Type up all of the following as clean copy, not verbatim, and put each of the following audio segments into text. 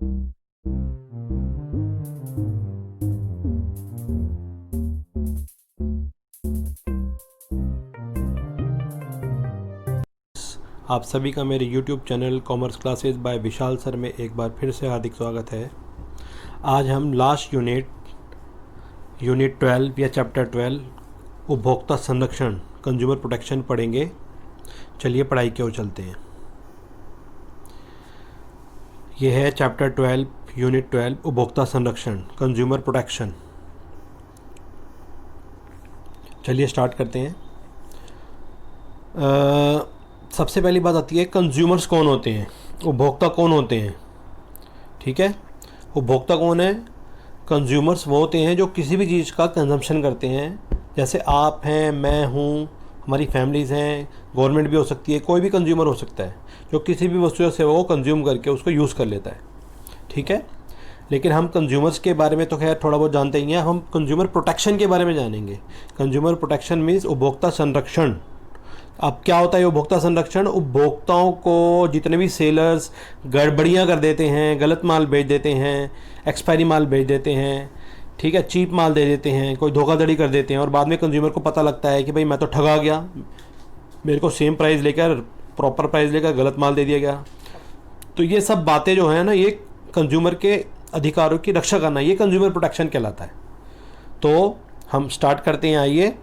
आप सभी का मेरे YouTube channel commerce classes bye विशाल सर में एक बार फिर से हार्दिक स्वागत है। आज हम लास्ट यूनिट 12 या चैप्टर 12 उपभोक्ता संरक्षण कंज्यूमर प्रोटेक्शन पढ़ेंगे। चलिए पढ़ाई की ओर चलते हैं। यह है चैप्टर 12 यूनिट 12 उपभोक्ता संरक्षण कंज्यूमर प्रोटेक्शन। चलिए स्टार्ट करते हैं। सबसे पहली बात आती है कंज्यूमर्स कौन होते हैं, उपभोक्ता कौन होते हैं। ठीक है, उपभोक्ता कौन है? कंज्यूमर्स वो होते हैं जो किसी भी चीज़ का कंजम्पशन करते हैं। जैसे आप हैं, मैं हूँ, हमारी फैमिलीज़ हैं, गवर्नमेंट भी हो सकती है, कोई भी कंज्यूमर हो सकता है जो किसी भी वस्तु या सेवा को कंज्यूम करके उसको यूज़ कर लेता है। ठीक है, लेकिन हम कंज्यूमर्स के बारे में तो खैर थोड़ा बहुत जानते ही हैं। हम कंज्यूमर प्रोटेक्शन के बारे में जानेंगे। कंज्यूमर प्रोटेक्शन मीन्स उपभोक्ता संरक्षण। अब क्या होता है उपभोक्ता संरक्षण? उपभोक्ताओं को जितने भी सेलर्स गड़बड़ियाँ कर देते हैं, गलत माल बेच देते हैं, एक्सपायरी माल बेच देते हैं, ठीक है, चीप माल दे देते हैं, कोई धोखाधड़ी कर देते हैं और बाद में कंज्यूमर को पता लगता है कि भाई मैं तो ठगा गया, मेरे को सेम प्राइस लेकर, प्रॉपर प्राइस लेकर गलत माल दे दिया गया। तो ये सब बातें जो हैं ना, ये कंज्यूमर के अधिकारों की रक्षा करना, ये कंज्यूमर प्रोटेक्शन कहलाता है। तो हम स्टार्ट करते हैं। आइए,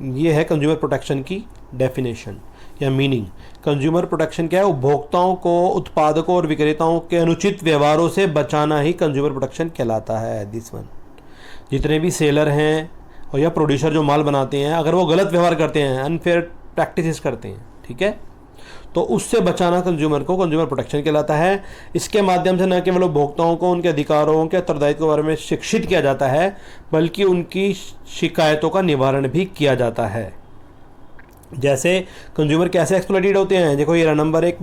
ये है कंज्यूमर प्रोटेक्शन की डेफिनेशन या मीनिंग। कंज्यूमर प्रोटेक्शन क्या है? उपभोक्ताओं को उत्पादकों और विक्रेताओं के अनुचित व्यवहारों से बचाना ही कंज्यूमर प्रोटेक्शन कहलाता है। दिस वन, जितने भी सेलर हैं और या प्रोड्यूसर जो माल बनाते हैं, अगर वो गलत व्यवहार करते हैं, अनफेयर प्रैक्टिसेस करते हैं, ठीक है, तो उससे बचाना कंज्यूमर को कंज्यूमर प्रोटेक्शन कहलाता है। इसके माध्यम से न केवल उपभोक्ताओं को उनके अधिकारों के उत्तरदायित्व के बारे में शिक्षित किया जाता है, बल्कि उनकी शिकायतों का निवारण भी किया जाता है। जैसे कंज्यूमर कैसे एक्सप्लॉइटेड होते हैं? देखो, ये नंबर एक,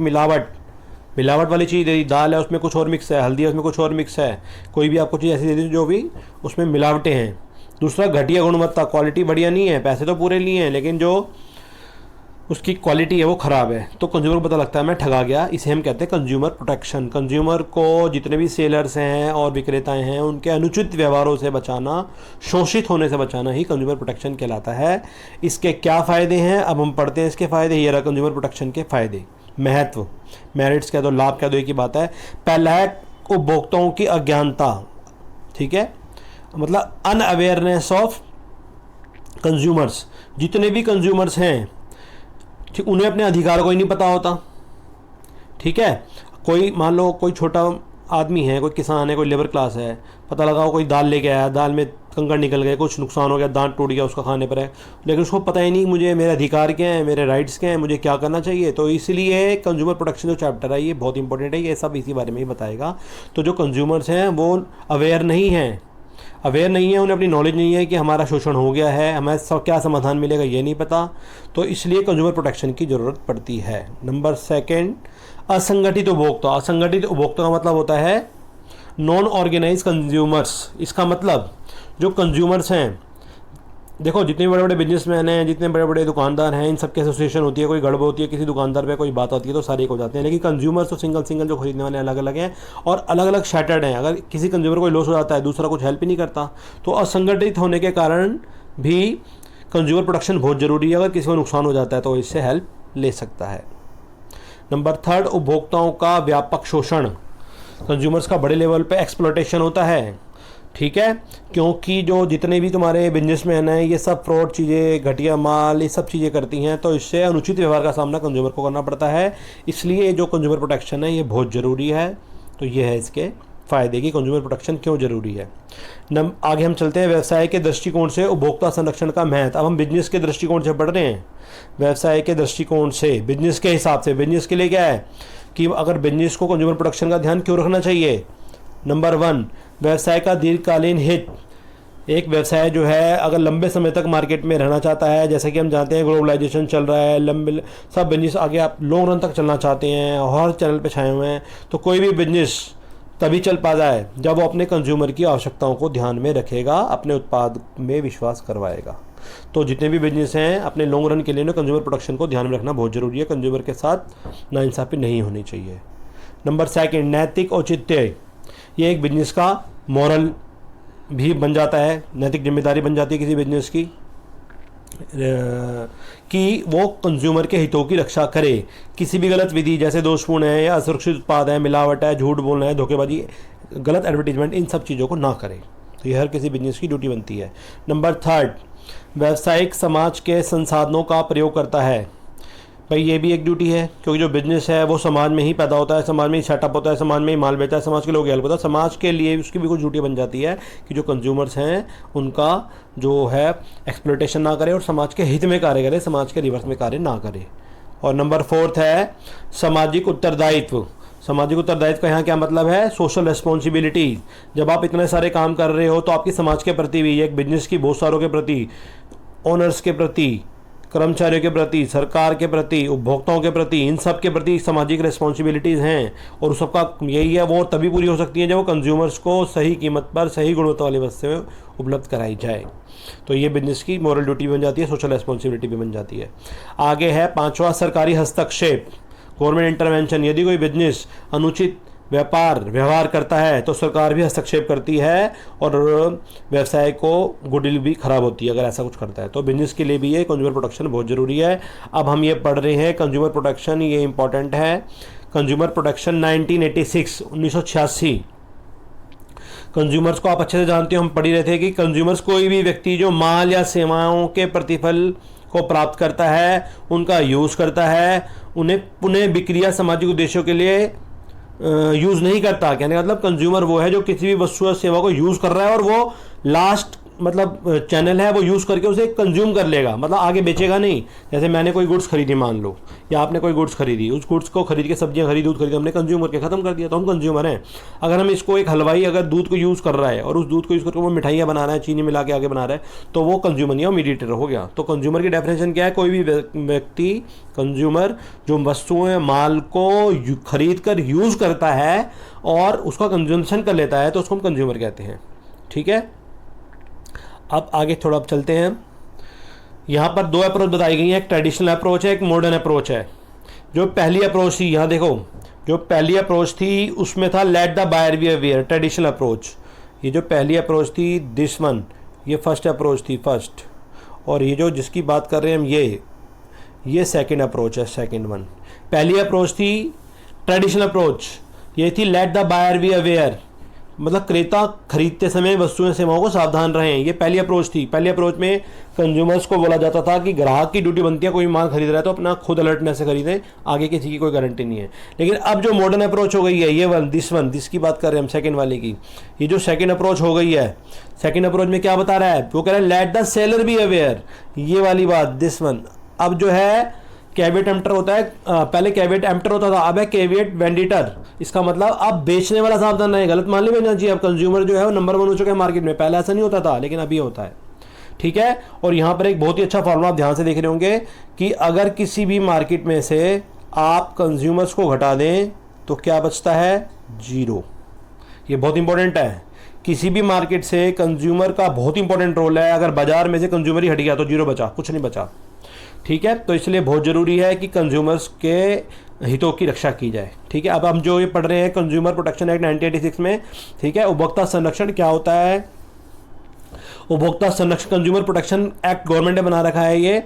मिलावट वाली चीज़ दे दी, दाल है उसमें कुछ और मिक्स है, हल्दी है उसमें कुछ और मिक्स है, कोई भी आपको चीज़ ऐसी दे दी जो भी उसमें मिलावटें हैं। दूसरा, घटिया गुणवत्ता, क्वालिटी बढ़िया नहीं है, पैसे तो पूरे लिए हैं लेकिन जो उसकी क्वालिटी है वो ख़राब है, तो कंज्यूमर को पता लगता है मैं ठगा गया। इसे हम कहते हैं कंज्यूमर प्रोटेक्शन। कंज्यूमर को जितने भी सेलर्स हैं और विक्रेताएं हैं उनके अनुचित व्यवहारों से बचाना, शोषित होने से बचाना ही कंज्यूमर प्रोटेक्शन कहलाता है। इसके क्या फ़ायदे हैं अब हम पढ़ते हैं। इसके फ़ायदे ये रहा कंज्यूमर प्रोटेक्शन के फ़ायदे। महत्व, मेरिट्स कह दो, लाभ कह दो, एक ही बात है। पहला है उपभोक्ताओं की अज्ञानता। ठीक है, मतलब अनअवेयरनेस ऑफ कंज्यूमर्स। जितने भी कंज्यूमर्स हैं, ठीक, उन्हें अपने अधिकार को ही नहीं पता होता। ठीक है, कोई मान लो कोई छोटा आदमी है, कोई किसान है, कोई लेबर क्लास है, पता लगा वो कोई दाल लेके आया, दाल में कंकड़ निकल गए, कुछ नुकसान हो गया, दांत टूट गया उसका खाने पर है, लेकिन उसको पता ही नहीं मुझे मेरे अधिकार क्या हैं, मेरे राइट्स क्या हैं, मुझे क्या करना चाहिए। तो इसलिए कंज्यूमर प्रोटेक्शन जो चैप्टर है ये बहुत इंपॉर्टेंट है, ये सब इसी बारे में ही बताएगा। तो जो कंज्यूमर्स हैं वो अवेयर नहीं है, उन्हें अपनी नॉलेज नहीं है कि हमारा शोषण हो गया है, हमें क्या समाधान मिलेगा ये नहीं पता। तो इसलिए कंज्यूमर प्रोटेक्शन की ज़रूरत पड़ती है। नंबर सेकंड, असंगठित उपभोक्ता। असंगठित उपभोक्ता का मतलब होता है नॉन ऑर्गेनाइज कंज्यूमर्स। इसका मतलब जो कंज्यूमर्स हैं, देखो जितने बड़े बड़े बिजनेसमैन हैं, जितने बड़े बड़े दुकानदार हैं, इन सबकी एसोसिएशन होती है, कोई गड़बड़ होती है, किसी दुकानदार पे कोई बात होती है तो सारे एक हो जाते हैं। लेकिन कंज्यूमर्स तो सिंगल जो खरीदने वाले अलग अलग हैं और अलग अलग शैटर्ड हैं। अगर किसी कंज्यूमर को लॉस हो जाता है, दूसरा कुछ हेल्प ही नहीं करता। तो असंगठित होने के कारण भी कंज्यूमर प्रोटेक्शन बहुत ज़रूरी है। अगर किसी को नुकसान हो जाता है तो इससे हेल्प ले सकता है। नंबर थर्ड, उपभोक्ताओं का व्यापक शोषण। कंज्यूमर्स का बड़े लेवल पे एक्सप्लॉयटेशन होता है। ठीक है, क्योंकि जो जितने भी तुम्हारे बिजनेसमैन हैं ये सब फ्रॉड चीज़ें, घटिया माल, ये सब चीज़ें करती हैं, तो इससे अनुचित व्यवहार का सामना कंज्यूमर को करना पड़ता है। इसलिए जो कंज्यूमर प्रोटेक्शन है ये बहुत ज़रूरी है। तो ये है इसके फ़ायदे कि कंज्यूमर प्रोटेक्शन क्यों ज़रूरी है। आगे हम चलते हैं। व्यवसाय के दृष्टिकोण से उपभोक्ता संरक्षण का महत्व। अब हम बिजनेस के दृष्टिकोण से पढ़ रहे हैं। व्यवसाय के दृष्टिकोण से, बिजनेस के हिसाब से, बिजनेस के लिए क्या है कि अगर बिजनेस को कंज्यूमर प्रोटेक्शन का ध्यान क्यों रखना चाहिए। नंबर 1, व्यवसाय का दीर्घकालीन हित। एक व्यवसाय जो है अगर लंबे समय तक मार्केट में रहना चाहता है, जैसे कि हम जानते हैं ग्लोबलाइजेशन चल रहा है, लंबे सब बिजनेस आगे आप लॉन्ग रन तक चलना चाहते हैं और हर चैनल पे छाए हुए हैं, तो कोई भी बिजनेस तभी चल पाता है जब वो अपने कंज्यूमर की आवश्यकताओं को ध्यान में रखेगा, अपने उत्पाद में विश्वास करवाएगा। तो जितने भी बिजनेस हैं अपने लॉन्ग रन के लिए कंज्यूमर प्रोटेक्शन को ध्यान में रखना बहुत ज़रूरी है। कंज्यूमर के साथ नाइंसाफ़ी नहीं होनी चाहिए। नंबर 2, नैतिक औचित्य। ये एक बिजनेस का मॉरल भी बन जाता है, नैतिक जिम्मेदारी बन जाती है किसी बिजनेस की कि वो कंज्यूमर के हितों की रक्षा करे। किसी भी गलत विधि जैसे दोषपूर्ण है या असुरक्षित उत्पाद है, मिलावट है, झूठ बोलना है, धोखेबाजी, गलत एडवर्टीजमेंट, इन सब चीज़ों को ना करे। तो ये हर किसी बिजनेस की ड्यूटी बनती है। नंबर 3, व्यावसायिक समाज के संसाधनों का प्रयोग करता है। भाई ये भी एक ड्यूटी है, क्योंकि जो बिजनेस है वो समाज में ही पैदा होता है, समाज में ही सेटअप होता है, समाज में ही माल बेचता है, समाज के लोग हेल्प होता है, समाज के लिए उसकी भी कुछ ड्यूटी बन जाती है कि जो कंज्यूमर्स हैं उनका जो है एक्सप्लॉयटेशन ना करे और समाज के हित में कार्य करे, समाज के रिवर्स में कार्य ना करे। और नंबर 4 है सामाजिक उत्तरदायित्व। सामाजिक उत्तरदायित्व का यहाँ क्या मतलब है? Social responsibility. जब आप इतने सारे काम कर रहे हो तो आपकी समाज के प्रति भी, एक बिजनेस की बहुत सारों के प्रति, ओनर्स के प्रति, कर्मचारियों के प्रति, सरकार के प्रति, उपभोक्ताओं के प्रति, इन सब के प्रति सामाजिक रिस्पॉन्सिबिलिटीज़ हैं। और सबका यही है, वो तभी पूरी हो सकती है जब वो कंज्यूमर्स को सही कीमत पर सही गुणवत्ता वाली वस्तुएं उपलब्ध कराई जाए। तो ये बिजनेस की मॉरल ड्यूटी भी बन जाती है, सोशल रिस्पॉन्सिबिलिटी भी बन जाती है। आगे है 5वां, सरकारी हस्तक्षेप, गवर्नमेंट इंटरवेंशन। यदि कोई बिजनेस अनुचित व्यवहार करता है तो सरकार भी हस्तक्षेप करती है और व्यवसाय को गुडविल भी खराब होती है अगर ऐसा कुछ करता है। तो बिजनेस के लिए भी ये कंज्यूमर प्रोटेक्शन बहुत ज़रूरी है। अब हम ये पढ़ रहे हैं कंज्यूमर प्रोटेक्शन, ये इंपॉर्टेंट है। कंज्यूमर प्रोटेक्शन 1986 कंज्यूमर्स को आप अच्छे से जानते हो, हम पढ़ ही रहे थे कि कंज्यूमर्स कोई भी व्यक्ति जो माल या सेवाओं के प्रतिफल को प्राप्त करता है, उनका यूज़ करता है, उन्हें पुनः बिक्री या सामाजिक उद्देश्यों के लिए यूज़ नहीं करता। कहने का मतलब कंज्यूमर वो है जो किसी भी वस्तु या सेवा को यूज़ कर रहा है और वो लास्ट मतलब चैनल है, वो यूज़ करके उसे कंज्यूम कर लेगा, मतलब आगे बेचेगा नहीं। जैसे मैंने कोई गुड्स खरीदी मान लो, या आपने कोई गुड्स खरीदी, उस गुड्स को खरीद के, सब्जियां खरीदी, दूध खरीद के हमने कंज्यूम करके ख़त्म कर दिया, तो हम कंज्यूमर हैं। अगर हम इसको, एक हलवाई अगर दूध को यूज़ कर रहा है और उस दूध को यूज़ करके वो मिठाइयाँ बना रहा है, चीनी मिला के आगे बना रहा है, तो वो कंज्यूमर नहीं है, वो मीडिएटर हो गया। तो कंज्यूमर की डेफिनेशन क्या है? कोई भी व्यक्ति, कंज्यूमर, जो वस्तुएं माल को खरीद कर यूज़ करता है और उसका कंजम्पशन कर लेता है, तो उसको हम कंज्यूमर कहते हैं। ठीक है, अब आगे थोड़ा अब चलते हैं। यहाँ पर 2 अप्रोच बताई गई हैं, एक ट्रेडिशनल अप्रोच है, एक मॉडर्न अप्रोच है। जो पहली अप्रोच थी, यहाँ देखो, जो पहली अप्रोच थी उसमें था let the buyer be aware, traditional approach. ये जो पहली अप्रोच थी, दिस वन, ये फर्स्ट अप्रोच थी, फर्स्ट। और ये जो जिसकी बात कर रहे हैं हम, ये सेकंड अप्रोच है, सेकंड वन। पहली अप्रोच थी ट्रेडिशनल अप्रोच, ये थी let the buyer be aware, मतलब क्रेता खरीदते समय वस्तुएं सेवाओं को सावधान रहें। ये पहली अप्रोच थी। पहली अप्रोच में कंज्यूमर्स को बोला जाता था कि ग्राहक की ड्यूटी बनती है, कोई माल खरीद रहा है तो अपना खुद अलर्टनेस से खरीदें, आगे किसी की कोई गारंटी नहीं है। लेकिन अब जो मॉडर्न अप्रोच हो गई है, ये दिस की बात कर रहे हैं हम, सेकंड वाले की। ये जो सेकंड अप्रोच हो गई है, सेकंड अप्रोच में क्या बता रहा है? वो कह रहा है let the seller be aware, ये वाली बात, दिस वन। अब जो है कैविएट एम्प्टर होता है, पहले कैविएट एम्प्टर होता था, अब है कैविएट वेंडिटर। इसका मतलब अब बेचने वाला सावधान रहे, गलत माल नहीं बेचना चाहिए। अब कंज्यूमर जो है वो नंबर 1 हो चुका है मार्केट में, पहले ऐसा नहीं होता था, लेकिन अभी होता है। ठीक है, और यहाँ पर एक बहुत ही अच्छा फॉर्मूला आप ध्यान से देख रहे होंगे कि अगर किसी भी मार्केट में से आप कंज्यूमर्स को घटा दें तो क्या बचता है? 0। ये बहुत इंपॉर्टेंट है। किसी भी मार्केट से कंज्यूमर का बहुत इंपॉर्टेंट रोल है। अगर बाजार में से कंज्यूमर ही हट गया तो 0 बचा, कुछ नहीं बचा। ठीक है, तो इसलिए बहुत ज़रूरी है कि कंज्यूमर्स के हितों की रक्षा की जाए। ठीक है, अब हम जो ये पढ़ रहे हैं कंज्यूमर प्रोटेक्शन एक्ट 1986 में, ठीक है, उपभोक्ता संरक्षण क्या होता है? उपभोक्ता संरक्षण, कंज्यूमर प्रोटेक्शन एक्ट गवर्नमेंट ने बना रखा है। ये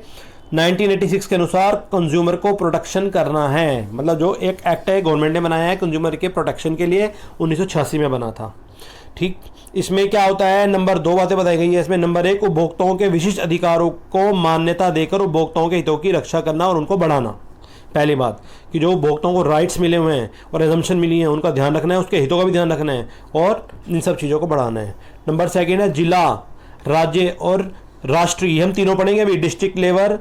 1986 के अनुसार कंज्यूमर को प्रोटेक्शन करना है, मतलब जो एक एक्ट है गवर्नमेंट ने बनाया है कंज्यूमर के प्रोटेक्शन के लिए, 1986 में बना था। ठीक, इसमें क्या होता है? नंबर 2 बातें बताई गई है इसमें। नंबर 1, उपभोक्ताओं के विशिष्ट अधिकारों को मान्यता देकर उपभोक्ताओं के हितों की रक्षा करना और उनको बढ़ाना। पहली बात कि जो उपभोक्ताओं को राइट्स मिले हुए हैं और एजम्पशन मिली है, उनका ध्यान रखना है, उसके हितों का भी ध्यान रखना है और इन सब चीज़ों को बढ़ाना है। नंबर 2 है जिला, राज्य और राष्ट्रीय, हम तीनों पढ़ेंगे अभी, डिस्ट्रिक्ट लेवल,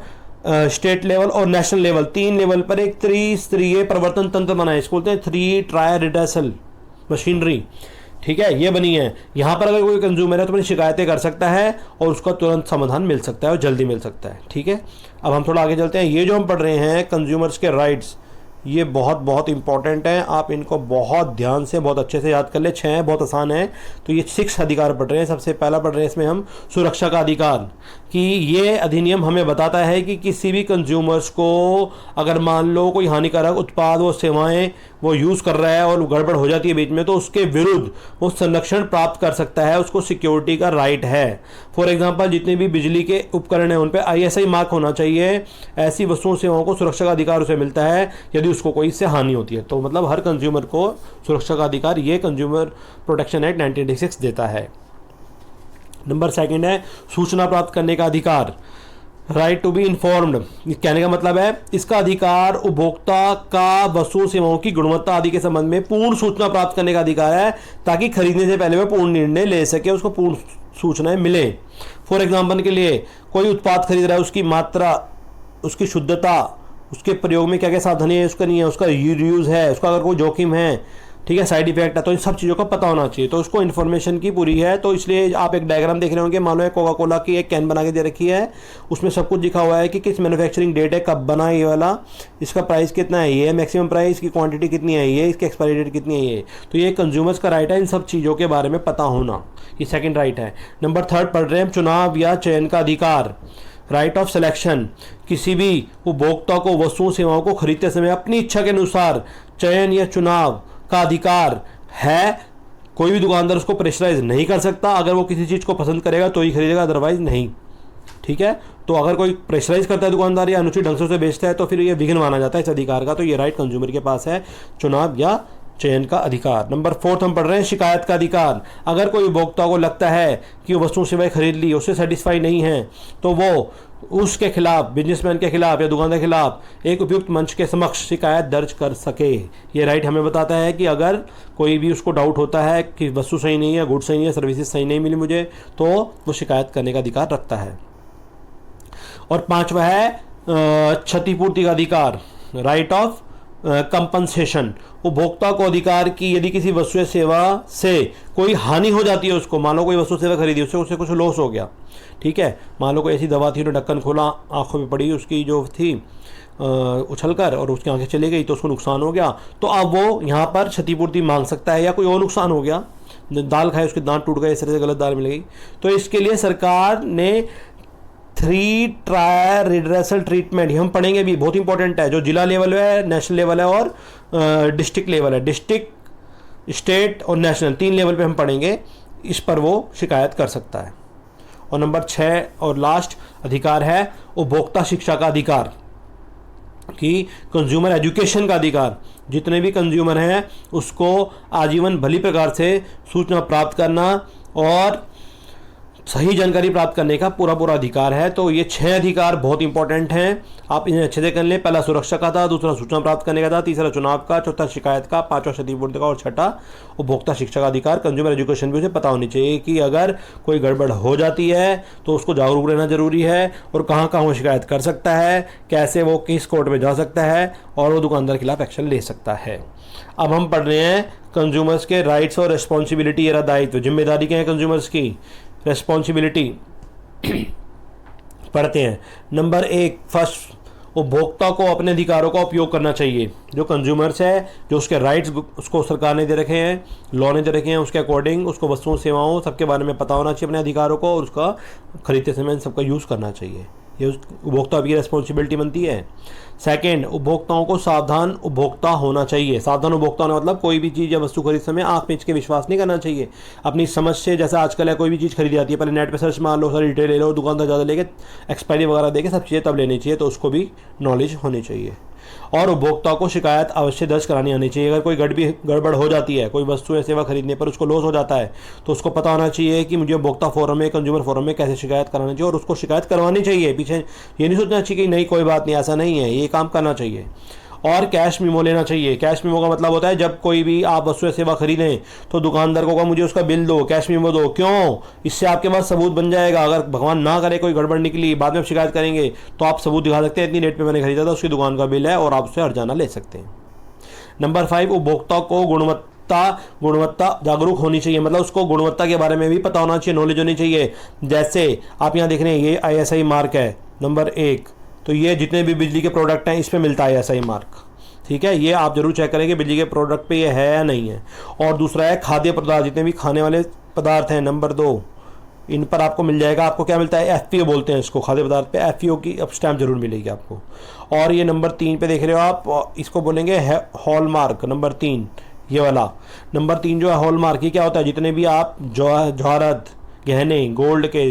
स्टेट लेवल और नेशनल लेवल, 3 लेवल पर एक त्रिस्तरीय प्रवर्तन तंत्र बनाए, इसको बोलते हैं 3 टायर रिडर्सल मशीनरी। ठीक है, ये बनी है। यहाँ पर अगर कोई कंज्यूमर है तो अपनी शिकायतें कर सकता है और उसका तुरंत समाधान मिल सकता है और जल्दी मिल सकता है। ठीक है, अब हम थोड़ा आगे चलते हैं। ये जो हम पढ़ रहे हैं कंज्यूमर्स के राइट्स, ये बहुत बहुत इंपॉर्टेंट है। आप इनको बहुत ध्यान से, बहुत अच्छे से याद कर ले। 6 हैं, बहुत आसान है। तो ये 6 अधिकार पढ़ रहे हैं। सबसे पहला पढ़ रहे हैं इसमें हम सुरक्षा का अधिकार, कि ये अधिनियम हमें बताता है कि किसी भी कंज्यूमर्स को अगर मान लो कोई हानिकारक उत्पाद व सेवाएं वो यूज़ कर रहा है और गड़बड़ हो जाती है बीच में, तो उसके विरुद्ध वो संरक्षण प्राप्त कर सकता है, उसको सिक्योरिटी का राइट है। फॉर एग्जांपल जितने भी बिजली के उपकरण हैं उन पे ISI मार्क होना चाहिए। ऐसी वस्तुओं सेवाओं को सुरक्षा का अधिकार उसे मिलता है यदि उसको कोई इससे हानि होती है। तो मतलब हर कंज्यूमर को सुरक्षा का अधिकार ये कंज्यूमर प्रोटेक्शन एक्ट 1986 देता है। नंबर सेकंड है सूचना प्राप्त करने का अधिकार, राइट टू बी इन्फॉर्म्ड। कहने का मतलब है इसका अधिकार उपभोक्ता का वस्तु सेवाओं की गुणवत्ता आदि के संबंध में पूर्ण सूचना प्राप्त करने का अधिकार है, ताकि खरीदने से पहले वह पूर्ण निर्णय ले सके, उसको पूर्ण सूचनाएं मिले। फॉर एग्जाम्पल के लिए कोई उत्पाद खरीद रहा है, उसकी मात्रा, उसकी शुद्धता, उसके प्रयोग में क्या क्या सावधानी है, उसका नहीं है, उसका यूज है, उसका अगर कोई जोखिम है, ठीक है, साइड इफेक्ट है, तो इन सब चीज़ों का पता होना चाहिए। तो उसको इन्फॉर्मेशन की पूरी है। तो इसलिए आप एक डायग्राम देख रहे होंगे, मान लो कोका कोला की एक कैन बना के दे रखी है, उसमें सब कुछ लिखा हुआ है कि किस मैन्युफैक्चरिंग डेट है, कब बना ये वाला, इसका प्राइस कितना है, ये मैक्सिमम प्राइस, की क्वांटिटी कितनी है, ये इसकी एक्सपायरी डेट कितनी है, ये। तो ये कंज्यूमर्स का राइट है इन सब चीज़ों के बारे में पता होना, ये सेकेंड राइट है। नंबर थर्ड पढ़ रहे हैं चुनाव या चयन का अधिकार, राइट ऑफ सिलेक्शन। किसी भी उपभोक्ता को वस्तुओं सेवाओं को खरीदते समय अपनी इच्छा के अनुसार चयन या चुनाव का अधिकार है। कोई भी दुकानदार उसको प्रेशराइज नहीं कर सकता। अगर वो किसी चीज़ को पसंद करेगा तो ही खरीदेगा, अदरवाइज नहीं, ठीक है। तो अगर कोई प्रेशराइज करता है दुकानदार या अनुचित ढंग से उसे बेचता है तो फिर ये विघ्न माना जाता है इस अधिकार का। तो ये राइट कंज्यूमर के पास है, चुनाव या चयन का अधिकार। नंबर फोर्थ हम पढ़ रहे हैं शिकायत का अधिकार। अगर कोई उपभोक्ता को लगता है कि वो वस्तु सेवाएं खरीद ली, उससे सेटिस्फाई नहीं है, तो वो उसके खिलाफ, बिजनेसमैन के खिलाफ या दुकानदार के खिलाफ एक उपयुक्त मंच के समक्ष शिकायत दर्ज कर सके। ये राइट हमें बताता है कि अगर कोई भी उसको डाउट होता है कि वस्तु सही नहीं है, गुड सही नहीं है, सर्विसेज सही नहीं मिली मुझे, तो वो शिकायत करने का अधिकार रखता है। और पांचवा है क्षतिपूर्ति का अधिकार, राइट ऑफ कंपनसेशन। उपभोक्ता को अधिकार की यदि किसी वस्तु या सेवा से कोई हानि हो जाती है, उसको, मान लो कोई वस्तु सेवा खरीदी, उससे उसे कुछ लॉस हो गया, ठीक है, मान लो कोई ऐसी दवा थी, उन्होंने ढक्कन खोला, आंखों में पड़ी, उसकी जो थी उछलकर और उसकी आंखें चली गई, तो उसको नुकसान हो गया। तो अब वो यहाँ पर क्षतिपूर्ति मांग सकता है, या कोई और नुकसान हो गया, दाल खाए उसके दांत टूट गए, इस तरह से गलत दाल मिल गई, तो इसके लिए सरकार ने 3 टायर रिड्रेसल ट्रीटमेंट, हम पढ़ेंगे भी, बहुत इंपॉर्टेंट है, जो जिला लेवल है, नेशनल लेवल है और डिस्ट्रिक्ट लेवल है। डिस्ट्रिक्ट, स्टेट और नेशनल 3 लेवल पे हम पढ़ेंगे, इस पर वो शिकायत कर सकता है। और नंबर 6 और लास्ट अधिकार है उपभोक्ता शिक्षा का अधिकार, कि कंज्यूमर एजुकेशन का अधिकार। जितने भी कंज्यूमर हैं उसको आजीवन भली प्रकार से सूचना प्राप्त करना और सही जानकारी प्राप्त करने का पूरा अधिकार है। तो ये 6 अधिकार बहुत इंपॉर्टेंट हैं, आप इन्हें अच्छे से कर लें। पहला सुरक्षा का था, दूसरा सूचना प्राप्त करने का था, तीसरा चुनाव का, चौथा शिकायत का, पांचवा क्षतिपूर्ति का और छठा उपभोक्ता शिक्षा का अधिकार। कंज्यूमर एजुकेशन भी उसे पता होनी चाहिए कि अगर कोई गड़बड़ हो जाती है तो उसको जागरूक रहना जरूरी है, और कहाँ कहाँ वो शिकायत कर सकता है, कैसे वो किस कोर्ट में जा सकता है और वो दुकानदार के खिलाफ एक्शन ले सकता है। अब हम पढ़ रहे हैं कंज्यूमर्स के राइट्स और रिस्पॉन्सिबिलिटी, या दायित्व, जिम्मेदारी क्या है कंज्यूमर्स की, रिस्पॉन्सिबिलिटी पढ़ते हैं। नंबर 1 फर्स्ट, उपभोक्ता को अपने अधिकारों का उपयोग करना चाहिए। जो कंज्यूमर्स है, जो उसके राइट्स उसको सरकार ने दे रखे हैं, लॉ ने दे रखे हैं, उसके अकॉर्डिंग उसको वस्तुओं सेवाओं सबके बारे में पता होना चाहिए अपने अधिकारों को, और उसका खरीदते समय इन सबका यूज़ करना चाहिए। ये उपभोक्ता की रिस्पॉन्सिबिलिटी बनती है। सेकंड, उपभोक्ताओं को सावधान उपभोक्ता होना चाहिए। सावधान उपभोक्ता होना मतलब कोई भी चीज़ या वस्तु खरीद समय आँख मीच के विश्वास नहीं करना चाहिए। अपनी समझ से, जैसा आजकल है, कोई भी चीज़ खरीदी जाती है, पहले नेट पे सर्च मार लो, सारी डिटेल ले लो, दुकानदार ज़्यादा लेके एक्सपायरी वगैरह देके सब चीज़ें तब लेनी चाहिए, तो उसको भी नॉलेज होनी चाहिए। और उपभोक्ता को शिकायत अवश्य दर्ज करानी आनी चाहिए। अगर कोई गड़बड़ हो जाती है, कोई वस्तु या सेवा खरीदने पर उसको लॉस हो जाता है, तो उसको पता होना चाहिए कि मुझे उपभोक्ता फोरम में, कंज्यूमर फोरम में कैसे शिकायत करानी चाहिए, और उसको शिकायत करवानी चाहिए। पीछे ये नहीं सोचना चाहिए कि नहीं कोई बात नहीं, ऐसा नहीं है, ये काम करना चाहिए। और कैश मीमो लेना चाहिए। कैश मीमो का मतलब होता है जब कोई भी आप वस्तु या सेवा खरीदें तो दुकानदार को कहा मुझे उसका बिल दो, कैश मीमो दो। क्यों? इससे आपके पास सबूत बन जाएगा। अगर भगवान ना करे कोई गड़बड़ निकली, बाद में आप शिकायत करेंगे, तो आप सबूत दिखा सकते हैं इतनी रेट पे मैंने खरीदा था, उसकी दुकान का बिल है, और आप उससे हर्जाना ले सकते हैं। नंबर 5, उपभोक्ता को गुणवत्ता जागरूक होनी चाहिए। मतलब उसको गुणवत्ता के बारे में भी पता होना चाहिए, नॉलेज होनी चाहिए। जैसे आप यहाँ देख रहे हैं, ये ISI मार्क है नंबर 1, तो ये जितने भी बिजली के प्रोडक्ट हैं इस पे मिलता है ISI मार्क। ठीक है, ये आप जरूर चेक करें कि बिजली के प्रोडक्ट पे ये है या नहीं है। और दूसरा है खाद्य पदार्थ, जितने भी खाने वाले पदार्थ हैं, नंबर 2, इन पर आपको मिल जाएगा। आपको क्या मिलता है, FPO बोलते हैं इसको, खाद्य पदार्थ पे FPO की अब स्टैम्प जरूर मिलेगी आपको। और ये नंबर 3 पे देख रहे हो आप, इसको बोलेंगे हॉलमार्क, नंबर 3 ये वाला। नंबर 3 जो है हॉलमार्क, ये क्या होता है, जितने भी आप जवाहरात, गहने, गोल्ड के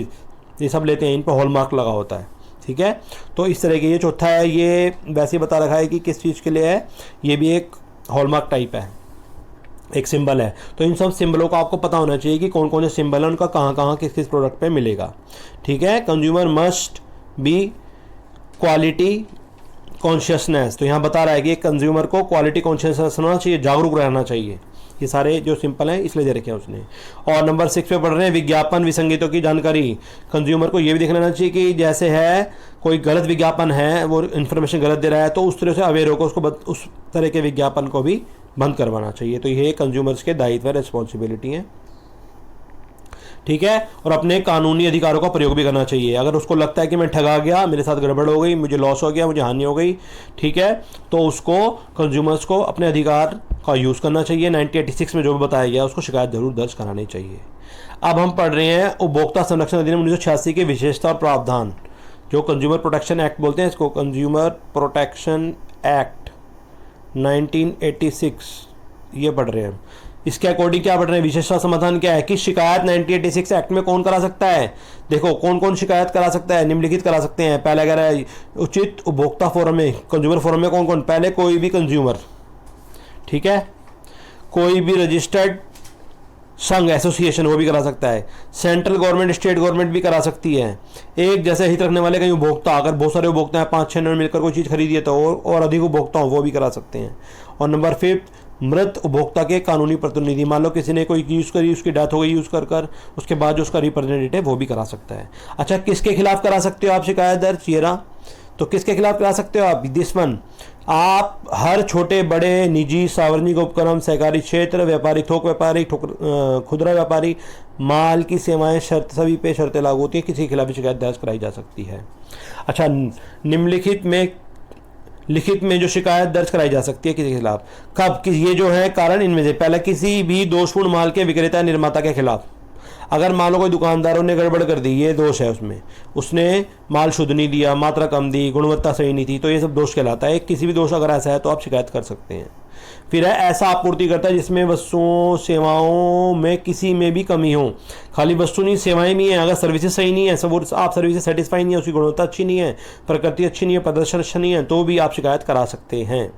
ये सब लेते हैं, इन पर हॉलमार्क लगा होता है। ठीक है, तो इस तरह के ये चौथा है, ये वैसे ही बता रखा है कि किस चीज़ के लिए है, ये भी एक हॉलमार्क टाइप है, एक सिंबल है। तो इन सब सिंबलों का आपको पता होना चाहिए कि कौन कौन से सिंबल है, उनका कहाँ कहाँ किस किस प्रोडक्ट पे मिलेगा। ठीक है, consumer must be quality consciousness, तो यहाँ बता रहा है कि कंज्यूमर को क्वालिटी कॉन्शियसनेस होना चाहिए, जागरूक रहना चाहिए। ये सारे जो सिंपल हैं इसलिए दे रखे हैं उसने। और नंबर 6 पे पढ़ रहे हैं विज्ञापन विसंगतियों की जानकारी। कंज्यूमर को ये भी देख लेना चाहिए कि जैसे है कोई गलत विज्ञापन है, वो इन्फॉर्मेशन गलत दे रहा है, तो उस तरह से अवेयर होकर उसको उस तरह के विज्ञापन को भी बंद करवाना चाहिए। तो ये कंज्यूमर्स के दायित्व है, रिस्पॉन्सिबिलिटी है। ठीक है, और अपने कानूनी अधिकारों का प्रयोग भी करना चाहिए। अगर उसको लगता है कि मैं ठगा गया, मेरे साथ गड़बड़ हो गई, मुझे लॉस हो गया, मुझे हानि हो गई, ठीक है, तो उसको कंज्यूमर्स को अपने अधिकार का यूज़ करना चाहिए। 1986 में जो भी बताया गया उसको शिकायत जरूर दर्ज करानी चाहिए। अब हम पढ़ रहे हैं उपभोक्ता संरक्षण अधिनियम 1986 की विशेषता और प्रावधान, जो कंज्यूमर प्रोटेक्शन एक्ट बोलते हैं इसको, कंज्यूमर प्रोटेक्शन एक्ट 1986 ये पढ़ रहे हैं। इसके अकॉर्डिंग क्या पढ़ रहे हैं, विशेषता समाधान क्या है कि शिकायत 1986 एक्ट में कौन करा सकता है। देखो कौन कौन शिकायत करा सकता है, निम्नलिखित करा सकते हैं। पहले कह रहा है उचित उपभोक्ता फोरम में, कंज्यूमर फोरम में कौन कौन, पहले कोई भी कंज्यूमर, ठीक है, कोई भी रजिस्टर्ड संघ एसोसिएशन वो भी करा सकता है। सेंट्रल गवर्नमेंट, स्टेट गवर्नमेंट भी करा सकती है। एक जैसे हित रखने वाले कहीं उपभोक्ता, अगर बहुत सारे उपभोक्ता हैं, 5-6 ने मिलकर कोई चीज़ खरीदी है तो और अधिक उपभोक्ता हो वो भी करा सकते हैं। और नंबर 5 मृत उपभोक्ता के कानूनी प्रतिनिधि, मान लो किसी ने कोई यूज़ करी, उसकी डेथ हो गई यूज़ कर उसके बाद जो उसका रिप्रेजेंटेटिव है वो भी करा सकता है। अच्छा, किसके खिलाफ करा सकते हो आप शिकायत दर्ज, ये रहा, तो किसके खिलाफ करा सकते हो आप, दिस वन, आप हर छोटे बड़े निजी सार्वजनिक उपक्रम, सहकारी क्षेत्र, व्यापारी, थोक व्यापारी, खुदरा व्यापारी, माल की सेवाएं, शर्त सभी पे शर्तें लागू होती है, किसी के खिलाफ शिकायत दर्ज कराई जा सकती है। अच्छा, निम्नलिखित में लिखित में जो शिकायत दर्ज कराई जा सकती है किसी के खिलाफ, कब, कि ये जो है कारण इनमें से, पहले किसी भी दोषपूर्ण माल के विक्रेता निर्माता के खिलाफ। अगर मान लो कोई दुकानदारों ने गड़बड़ कर दी, ये दोष है उसमें, उसने माल शुद्ध नहीं दिया, मात्रा कम दी, गुणवत्ता सही नहीं थी, तो ये सब दोष कहलाता है। किसी भी दोष अगर ऐसा है तो आप शिकायत कर सकते हैं। फिर है ऐसा आपूर्ति करता है जिसमें वस्तुओं सेवाओं में किसी में भी कमी हो, खाली वस्तु नहीं सेवाएं भी हैं, अगर सर्विसेज सही नहीं है, सब आप सर्विसेज सेटिस्फाई नहीं है, उसकी गुणवत्ता अच्छी नहीं है, प्रकृति अच्छी नहीं है, प्रदर्शन अच्छा नहीं है, तो भी आप शिकायत करा सकते हैं।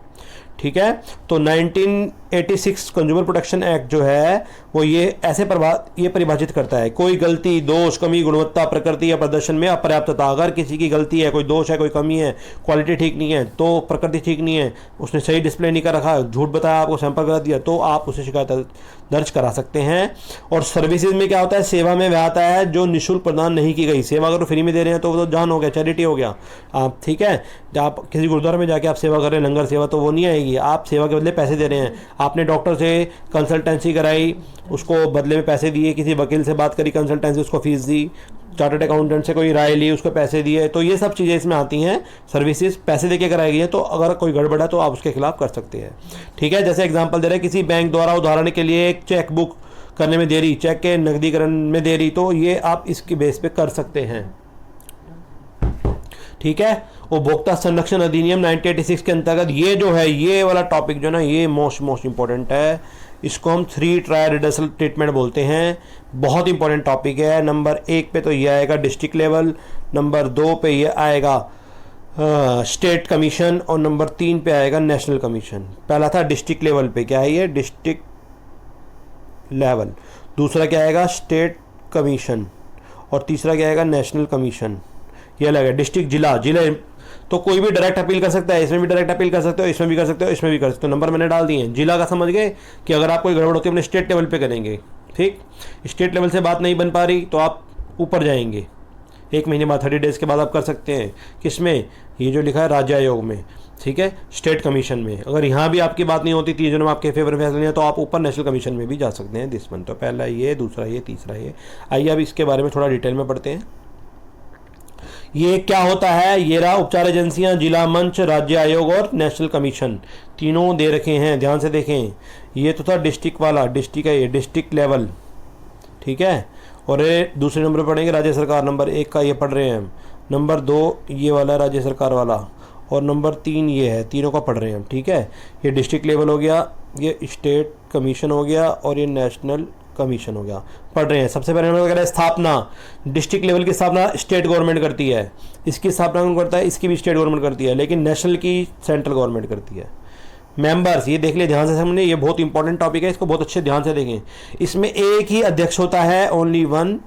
ठीक है, तो 1986 कंज्यूमर प्रोटेक्शन एक्ट जो है वो ये ऐसे परिभाषित करता है, कोई गलती, दोष, कमी, गुणवत्ता, प्रकृति या प्रदर्शन में अपर्याप्तता, अगर किसी की गलती है, कोई दोष है, कोई कमी है, क्वालिटी ठीक नहीं है, तो प्रकृति ठीक नहीं है, उसने सही डिस्प्ले नहीं कर रखा, झूठ बताया, आपको सैंपल करा दिया, तो आप उसे शिकायत दर्ज करा सकते हैं। और सर्विसेज में क्या होता है, सेवा में वह आता है जो निःशुल्क प्रदान नहीं की गई। सेवा अगर फ्री में दे रहे हैं तो वो तो जान हो गया, चैरिटी हो गया आप, ठीक है, आप किसी गुरुद्वारा में जाके आप सेवा कर रहे हैं, लंगर सेवा, तो वो नहीं आएगी, आप सेवा के बदले पैसे दे रहे हैं। आपने डॉक्टर से कंसल्टेंसी कराई, उसको बदले में पैसे दिए, किसी वकील से बात करी कंसल्टेंसी, उसको फीस दी, चार्टर्ड अकाउंटेंट से कोई राय ली, उसको पैसे दिए, तो ये सब चीज़ें इसमें आती हैं। सर्विसेज पैसे देके कराई गई है, तो अगर कोई गड़बड़ है तो आप उसके खिलाफ कर सकते हैं। ठीक है, जैसे एग्जांपल दे रहे हैं, किसी बैंक द्वारा उदाहरण के लिए एक चेक बुक करने में देरी, चेक के नकदीकरण में देरी, तो ये आप इसके बेस पे कर सकते हैं। ठीक है, उपभोक्ता संरक्षण अधिनियम 1986 के अंतर्गत ये जो है, ये वाला टॉपिक जो ना, ये मोस्ट इंपॉर्टेंट है। इसको हम 3 ट्रायल रिडर्सल ट्रीटमेंट बोलते हैं। बहुत इंपॉर्टेंट टॉपिक है। नंबर 1 पे तो ये आएगा डिस्ट्रिक्ट लेवल, नंबर 2 पे ये आएगा स्टेट कमीशन, और नंबर 3 पे आएगा नेशनल कमीशन। पहला था डिस्ट्रिक्ट लेवल पे, क्या है ये, डिस्ट्रिक्ट लेवल। दूसरा क्या आएगा, स्टेट कमीशन, और तीसरा क्या आएगा, नेशनल कमीशन। ये लगेगा डिस्ट्रिक्ट, जिला तो कोई भी डायरेक्ट अपील कर सकता है, इसमें भी डायरेक्ट अपील कर सकते हो, इसमें भी कर सकते हो, इसमें भी कर सकते हो। नंबर मैंने डाल दिए हैं। जिला का समझ गए कि अगर आप कोई गड़बड़ होती है अपने स्टेट लेवल पे करेंगे, ठीक, स्टेट लेवल से बात नहीं बन पा रही तो आप ऊपर जाएंगे, 1 महीने बाद 30 डेज़ के बाद आप कर सकते हैं। किसमें, ये जो लिखा है राज्य आयोग में, ठीक है, स्टेट कमीशन में। अगर यहाँ भी आपकी बात नहीं होती, तीनों में आपके फेवर फैसले नहीं है, तो आप ऊपर नेशनल कमीशन में भी जा सकते हैं। दिस वन, तो पहला ये, दूसरा ये, तीसरा ये। आइए अब इसके बारे में थोड़ा डिटेल में पढ़ते हैं। ये क्या होता है, ये रहा उपचार एजेंसियां, जिला मंच, राज्य आयोग और नेशनल कमीशन, तीनों दे रखे हैं, ध्यान से देखें। ये तो था डिस्ट्रिक्ट वाला, डिस्ट्रिक्ट है ये, डिस्ट्रिक्ट लेवल, ठीक है। और ये दूसरे नंबर पर पढ़ेंगे राज्य सरकार, नंबर 1 का ये पढ़ रहे हैं हम, नंबर 2 ये वाला है राज्य सरकार वाला, और नंबर 3 ये है, तीनों का पढ़ रहे हैं हम। ठीक है, ये डिस्ट्रिक्ट लेवल हो गया, ये स्टेट कमीशन हो गया, और ये नेशनल कमीशन हो गया, पढ़ रहे हैं। सबसे पहले उन्होंने कहा स्थापना, डिस्ट्रिक्ट लेवल की स्थापना स्टेट गवर्नमेंट करती है, इसकी स्थापना कौन करता है, इसकी भी स्टेट गवर्नमेंट करती है, लेकिन नेशनल की सेंट्रल गवर्नमेंट करती है। मेंबर्स, ये देख ले ध्यान से समझने, ये बहुत इंपॉर्टेंट टॉपिक है, इसको बहुत अच्छे ध्यान से देखें। इसमें एक ही अध्यक्ष होता है, ओनली वन,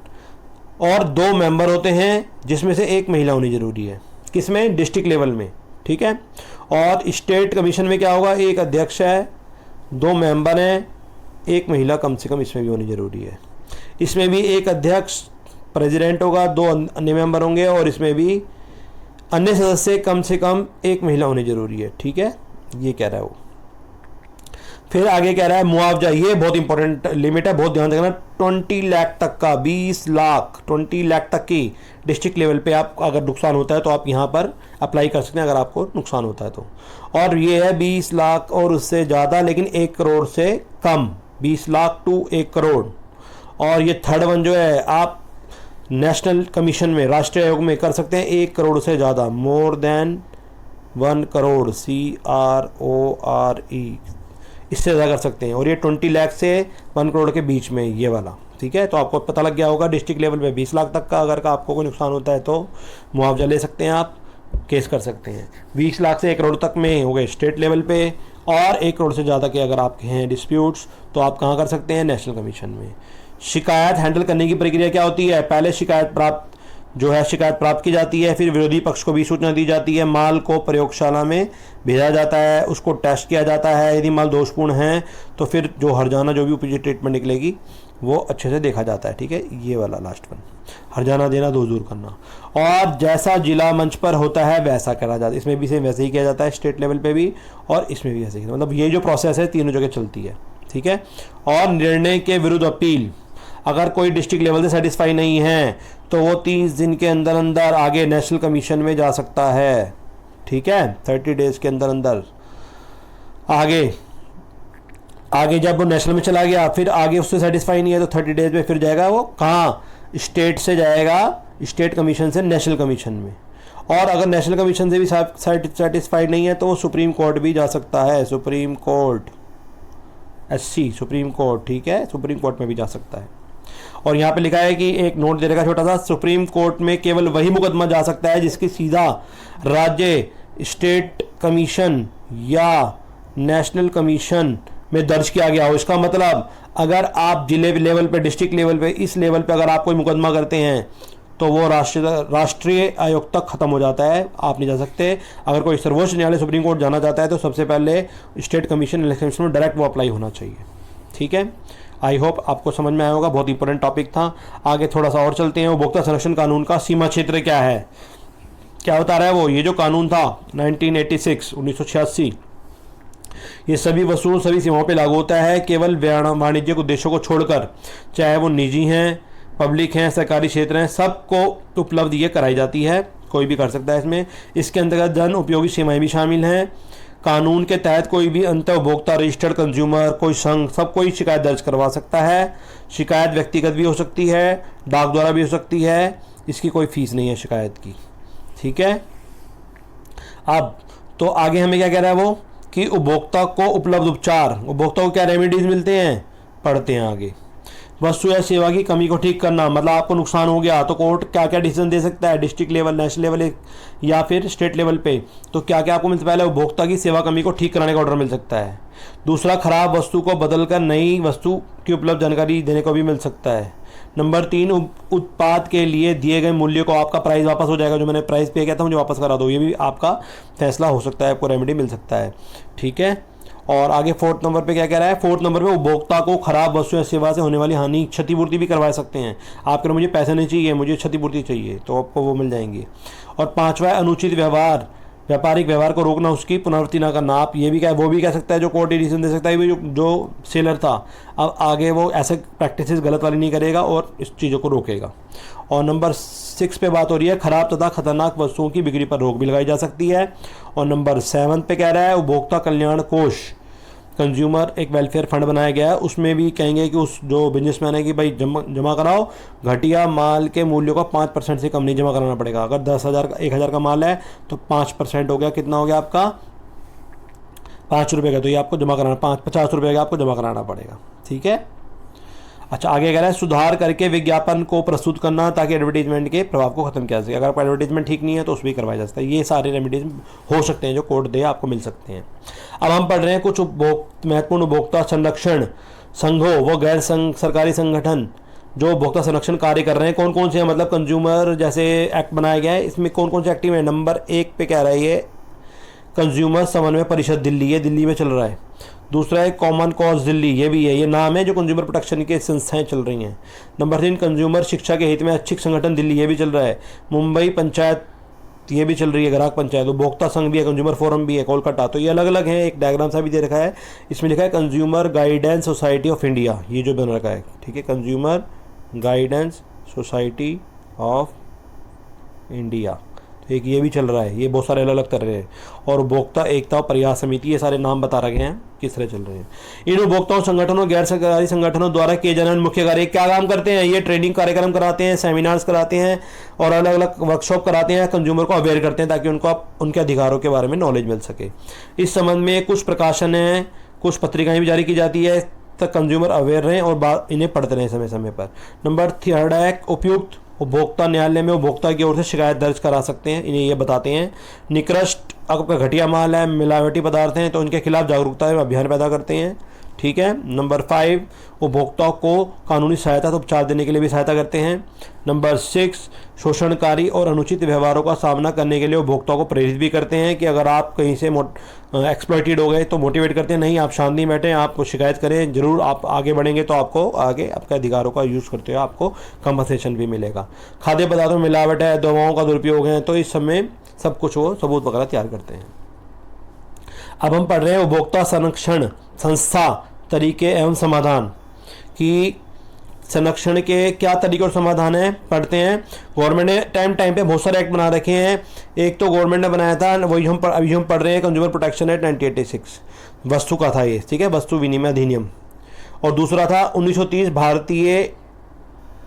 और 2 मेंबर होते हैं जिसमें से एक महिला होनी जरूरी है। किसमें, डिस्ट्रिक्ट लेवल में। ठीक है, और स्टेट कमीशन में क्या होगा, एक अध्यक्ष है, 2 मेंबर हैं, एक महिला कम से कम इसमें भी होनी जरूरी है। इसमें भी एक अध्यक्ष प्रेसिडेंट होगा, 2 अन्य मेंबर होंगे, और इसमें भी अन्य सदस्य कम से कम एक महिला होनी जरूरी है। ठीक है, ये कह रहा है वो। फिर आगे कह रहा है मुआवजा, ये बहुत इंपॉर्टेंट लिमिट है, बहुत ध्यान रखना। 20 लाख तक का, 20 लाख 20 लाख तक की डिस्ट्रिक्ट लेवल पे आप अगर नुकसान होता है तो आप यहाँ पर अप्लाई कर सकते हैं, अगर आपको नुकसान होता है तो। और ये है 20 लाख और उससे ज़्यादा, लेकिन 1 करोड़ से कम, 20 लाख टू 1 करोड़। और ये थर्ड वन जो है, आप नेशनल कमीशन में, राष्ट्रीय आयोग में कर सकते हैं 1 करोड़ से ज़्यादा, मोर देन 1 करोड़, CRORE, इससे ज़्यादा कर सकते हैं। और ये 20 लाख से 1 करोड़ के बीच में, ये वाला। ठीक है, तो आपको पता लग गया होगा डिस्ट्रिक्ट लेवल पे 20 लाख तक का अगर का आपको कोई नुकसान होता है तो मुआवजा ले सकते हैं, आप केस कर सकते हैं। 20 लाख से 1 करोड़ तक में हो गए स्टेट लेवल पे, और 1 करोड़ से ज़्यादा के अगर आपके हैं डिस्प्यूट्स तो आप कहाँ कर सकते हैं, नेशनल कमीशन में। शिकायत हैंडल करने की प्रक्रिया क्या होती है, पहले शिकायत प्राप्त की जाती है, फिर विरोधी पक्ष को भी सूचना दी जाती है, माल को प्रयोगशाला में भेजा जाता है, उसको टेस्ट किया जाता है, यदि माल दोषपूर्ण है तो फिर जो हर्जाना, जो भी उपयुक्त ट्रीटमेंट निकलेगी वो अच्छे से देखा जाता है। ठीक है, ये वाला लास्ट वन, हर्जाना देना, दोष दूर करना। और जैसा जिला मंच पर होता है वैसा करा जाता है, इसमें भी सेम वैसे ही किया जाता है, स्टेट लेवल पे भी, और इसमें भी वैसे ही, मतलब ये जो प्रोसेस है तीनों जगह चलती है। ठीक है, और निर्णय के विरुद्ध अपील, अगर कोई डिस्ट्रिक्ट लेवल से सेटिस्फाई नहीं है तो वो 30 दिन के अंदर अंदर आगे नेशनल कमीशन में जा सकता है। ठीक है, 30 डेज के अंदर अंदर आगे जब वो नेशनल में चला गया, फिर आगे उससे सेटिस्फाई नहीं है तो 30 डेज में फिर जाएगा वो कहाँ, स्टेट से जाएगा, स्टेट कमीशन से नेशनल कमीशन में। और अगर नेशनल कमीशन से भी सेटिस्फाइड नहीं है तो वो सुप्रीम कोर्ट भी जा सकता है, supreme court, SC supreme court. ठीक है, सुप्रीम कोर्ट में भी जा सकता है। और यहाँ पे लिखा है कि एक नोट दे रखा छोटा सा, सुप्रीम कोर्ट में केवल वही मुकदमा जा सकता है जिसकी सीधा राज्य, स्टेट कमीशन या नेशनल कमीशन में दर्ज किया गया हो। इसका मतलब अगर आप जिले लेवल पे, डिस्ट्रिक्ट लेवल पे, इस लेवल पे अगर आप कोई मुकदमा करते हैं तो वो राष्ट्रीय आयोग तक ख़त्म हो जाता है, आप नहीं जा सकते। अगर कोई सर्वोच्च न्यायालय, सुप्रीम कोर्ट जाना चाहता है तो सबसे पहले स्टेट कमीशन, इलेक्शन में डायरेक्ट वो अप्लाई होना चाहिए। ठीक है, आई होप आपको समझ में आया होगा, बहुत इंपॉर्टेंट टॉपिक था। आगे थोड़ा सा और चलते हैं। उपभोक्ता संरक्षण कानून का सीमा क्षेत्र क्या है, क्या बता रहा है वो, ये जो कानून था 1986, ये सभी वस्तुओं, सभी सीमाओं पे लागू होता है, केवल वाणिज्यिक उद्देश्यों को छोड़कर, चाहे वो निजी हैं, पब्लिक हैं, सरकारी क्षेत्र हैं, सबको उपलब्ध ये कराई जाती है, कोई भी कर सकता है इसमें। इसके अंतर्गत जन उपयोगी सीमाएं भी शामिल हैं। कानून के तहत कोई भी अंत उपभोक्ता, रजिस्टर्ड कंज्यूमर, कोई संघ, सब कोई शिकायत दर्ज करवा सकता है। शिकायत व्यक्तिगत भी हो सकती है, डाक द्वारा भी हो सकती है, इसकी कोई फीस नहीं है शिकायत की। ठीक है, अब तो आगे हमें क्या कह रहा है वो, कि उपभोक्ता को उपलब्ध उपचार, उपभोक्ता को क्या रेमेडीज मिलते हैं, पढ़ते हैं आगे। वस्तु या सेवा की कमी को ठीक करना, मतलब आपको नुकसान हो गया तो कोर्ट क्या क्या डिसीजन दे सकता है, डिस्ट्रिक्ट लेवल, नेशनल लेवल या फिर स्टेट लेवल पे, तो क्या क्या आपको मिलता है, पहले उपभोक्ता की सेवा कमी को ठीक कराने का ऑर्डर मिल सकता है। दूसरा, खराब वस्तु को बदलकर नई वस्तु की उपलब्ध जानकारी देने को भी मिल सकता है। नंबर 3, उत्पाद के लिए दिए गए मूल्य को, आपका प्राइस वापस हो जाएगा, जो मैंने प्राइस पे किया था मुझे वापस करा दो, ये भी आपका फैसला हो सकता है, आपको रेमेडी मिल सकता है। ठीक है, और आगे 4th नंबर पे क्या कह रहा है, 4th नंबर पे उपभोक्ता को खराब वस्तु या सेवा से होने वाली हानि, क्षतिपूर्ति भी करवा सकते हैं। आप कह रहे मुझे पैसे नहीं चाहिए, मुझे क्षतिपूर्ति चाहिए, तो आपको वो मिल जाएंगी। और 5वां, अनुचित व्यवहार, व्यापारिक व्यवहार को रोकना, उसकी पुनरावृत्ति ना करना। आप ये भी क्या, वो भी कह सकता है, जो कोर्ट डिसीजन दे सकता है, जो सेलर था अब आगे वो ऐसे प्रैक्टिसेस गलत वाली नहीं करेगा और इस चीज़ों को रोकेगा। और नंबर 6 पे बात हो रही है, खराब तथा खतरनाक वस्तुओं की बिक्री पर रोक भी लगाई जा सकती है। और नंबर 7 पे कह रहा है, उपभोक्ता कल्याण कोष कंज्यूमर एक वेलफेयर फंड बनाया गया है, उसमें भी कहेंगे कि उस जो बिजनेसमैन है कि भाई जमा कराओ, घटिया माल के मूल्य को 5% से कम नहीं जमा कराना पड़ेगा। अगर 10,000 का 1,000 का माल है तो 5% हो गया, कितना हो गया आपका 5 रुपये का, तो ये आपको जमा कराना 50 रुपये का आपको जमा कराना पड़ेगा। ठीक है। अच्छा, आगे कह रहा है सुधार करके विज्ञापन को प्रस्तुत करना ताकि एडवर्टीजमेंट के प्रभाव को खत्म किया जा सके। अगर आपका एडवर्टीजमेंट ठीक नहीं है तो उस भी करवाया जा सकता है। ये सारे रेमेडीज हो सकते हैं जो कोर्ट दे आपको मिल सकते हैं। अब हम पढ़ रहे हैं कुछ महत्वपूर्ण उपभोक्ता संरक्षण संघों व गैर सरकारी संगठन जो उपभोक्ता संरक्षण कार्य कर रहे हैं। कौन कौन से हैं, मतलब कंज्यूमर जैसे एक्ट बनाया गया है, इसमें कौन कौन से एक्टिव है। नंबर 1 पे कह रहा है ये कंज्यूमर समन्वय परिषद दिल्ली, ये दिल्ली में चल रहा है। दूसरा है कॉमन कॉज दिल्ली, ये भी है, ये नाम है जो कंज्यूमर प्रोटेक्शन की संस्थाएं चल रही हैं। नंबर 3 कंज्यूमर शिक्षा के हित में ऐच्छिक संगठन दिल्ली, ये भी चल रहा है। मुंबई पंचायत, ये भी चल रही है, ग्राहक पंचायत। उपभोक्ता संघ भी है, कंज्यूमर फोरम भी है कोलकाता। तो ये अलग अलग हैं। एक डायग्राम सा भी दे रखा है, इसमें लिखा है consumer guidance society of India, ये जो बन रखा है। ठीक है, consumer guidance society of India, एक ये भी चल रहा है। ये बहुत सारे अलग अलग तरह हैं। और उपभोक्ता एकता और प्रयास समिति, ये सारे नाम बता रखे हैं किस तरह चल रहे हैं। इन उपभोक्ताओं संगठनों गैर सरकारी संगठनों द्वारा किए जाने वाले मुख्य कार्य क्या काम करते हैं। ये ट्रेनिंग कार्यक्रम कराते हैं, सेमिनार्स कराते हैं और अलग अलग वर्कशॉप कराते हैं, कंज्यूमर को अवेयर करते हैं ताकि उनको उनके अधिकारों के बारे में नॉलेज मिल सके। इस संबंध में कुछ प्रकाशन हैं, कुछ पत्रिकाएं भी जारी की जाती है तक कंज्यूमर अवेयर रहें और इन्हें पढ़ते रहें समय समय पर। नंबर 3 है उपयुक्त उपभोक्ता न्यायालय में उपभोक्ता की ओर से शिकायत दर्ज करा सकते हैं, इन्हें ये बताते हैं। निकृष्ट आपका घटिया माल है, मिलावटी पदार्थ हैं तो उनके खिलाफ जागरूकता अभियान पैदा करते हैं। ठीक है। नंबर 5 उपभोक्ताओं को कानूनी सहायता तो उपचार देने के लिए भी सहायता करते हैं। नंबर 6 शोषणकारी और अनुचित व्यवहारों का सामना करने के लिए उपभोक्ताओं को प्रेरित भी करते हैं कि अगर आप कहीं से एक्सप्लॉइटेड हो गए तो मोटिवेट करते हैं, नहीं आप शांत नहीं बैठे, आपको शिकायत करें जरूर, आप आगे बढ़ेंगे तो आपको आगे आपके अधिकारों का यूज़ करते हुए आपको कंपनसेशन भी मिलेगा। खाद्य पदार्थों में मिलावट है, दवाओं का दुरुपयोग है, तो इस समय सब कुछ वो सबूत वगैरह तैयार करते हैं। अब हम पढ़ रहे हैं उपभोक्ता संरक्षण संस्था तरीके एवं समाधान की संरक्षण के क्या तरीके और समाधान है, पढ़ते हैं। गवर्नमेंट ने टाइम पे बहुत सारे एक्ट बना रखे हैं। एक तो गवर्नमेंट ने बनाया था, वही अभी हम पढ़ रहे हैं कंज्यूमर प्रोटेक्शन एक्ट 1986, वस्तु का था ये। ठीक है, वस्तु विनिमय अधिनियम। और दूसरा था 1930 भारतीय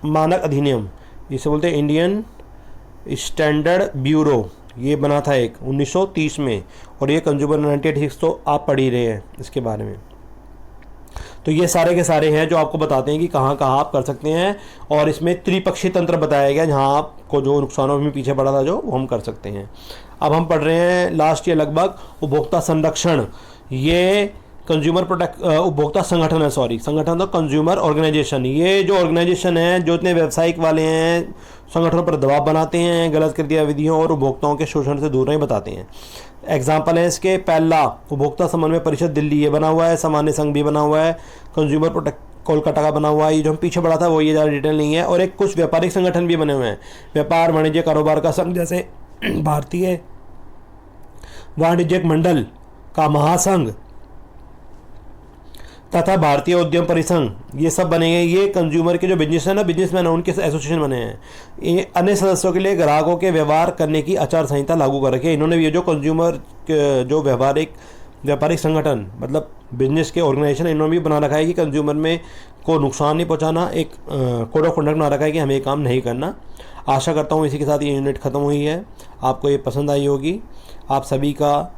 मानक अधिनियम, जिसे बोलते हैं इंडियन स्टैंडर्ड ब्यूरो, ये बना था एक 1930 में। और ये कंज्यूमर 1986 तो आप पढ़ ही रहे हैं इसके बारे में। तो ये सारे के सारे हैं जो आपको बताते हैं कि कहाँ कहाँ आप कर सकते हैं। और इसमें त्रिपक्षीय तंत्र बताया गया जहाँ आपको जो नुकसानों में पीछे पड़ा था जो वो हम कर सकते हैं। अब हम पढ़ रहे हैं लास्ट ईयर लगभग उपभोक्ता संरक्षण, ये कंज्यूमर उपभोक्ता संगठन है, संगठन तो कंज्यूमर ऑर्गेनाइजेशन। ये जो ऑर्गेनाइजेशन है जो इतने व्यावसायिक वाले हैं, संगठनों पर दबाव बनाते हैं, गलत गतिविधियों और उपभोक्ताओं के शोषण से दूर नहीं बताते हैं। एग्जाम्पल है इसके, पहला उपभोक्ता समन्वय परिषद दिल्ली, ये बना हुआ है। सामान्य संघ भी बना हुआ है। कंज्यूमर प्रोटेक्ट कोलकाता का बना हुआ है। ये जो हम पीछे पढ़ा था वो ये ज़्यादा डिटेल नहीं है। और एक कुछ व्यापारिक संगठन भी बने हुए हैं, व्यापार वाणिज्य कारोबार का संघ, जैसे भारतीय वाणिज्यिक मंडल का महासंघ तथा भारतीय उद्यम परिसंघ, ये सब बने हैं। ये कंज्यूमर के जो बिजनेसमैन है उनके एसोसिएशन बने हैं। ये अन्य सदस्यों के लिए ग्राहकों के व्यवहार करने की आचार संहिता लागू कर रखी है इन्होंने भी। ये जो कंज्यूमर जो व्यापारिक संगठन मतलब बिजनेस के ऑर्गेनाइजेशन इन्होंने भी बना रखा है कि कंज्यूमर में को नुकसान नहीं पहुंचाना, एक कोड ऑफ कंडक्ट बना रखा है कि हमें ये काम नहीं करना। आशा करता हूँ इसी के साथ ये यूनिट ख़त्म हुई है, आपको ये पसंद आई होगी। आप सभी का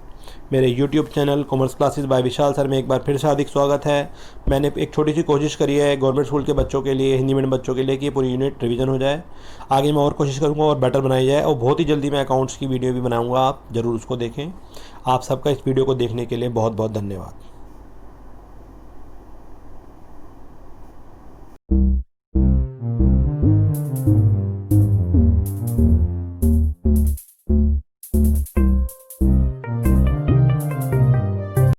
मेरे YouTube channel commerce classes bye विशाल सर में एक बार फिर से हार्दिक स्वागत है। मैंने एक छोटी सी कोशिश करी है गवर्नमेंट स्कूल के बच्चों के लिए, हिंदी मीडियम बच्चों के लिए, कि पूरी यूनिट रिवीजन हो जाए। आगे मैं और कोशिश करूँगा और बेटर बनाई जाए, और बहुत ही जल्दी मैं अकाउंट्स की वीडियो भी बनाऊँगा, आप ज़रूर उसको देखें। आप सबका इस वीडियो को देखने के लिए बहुत बहुत धन्यवाद।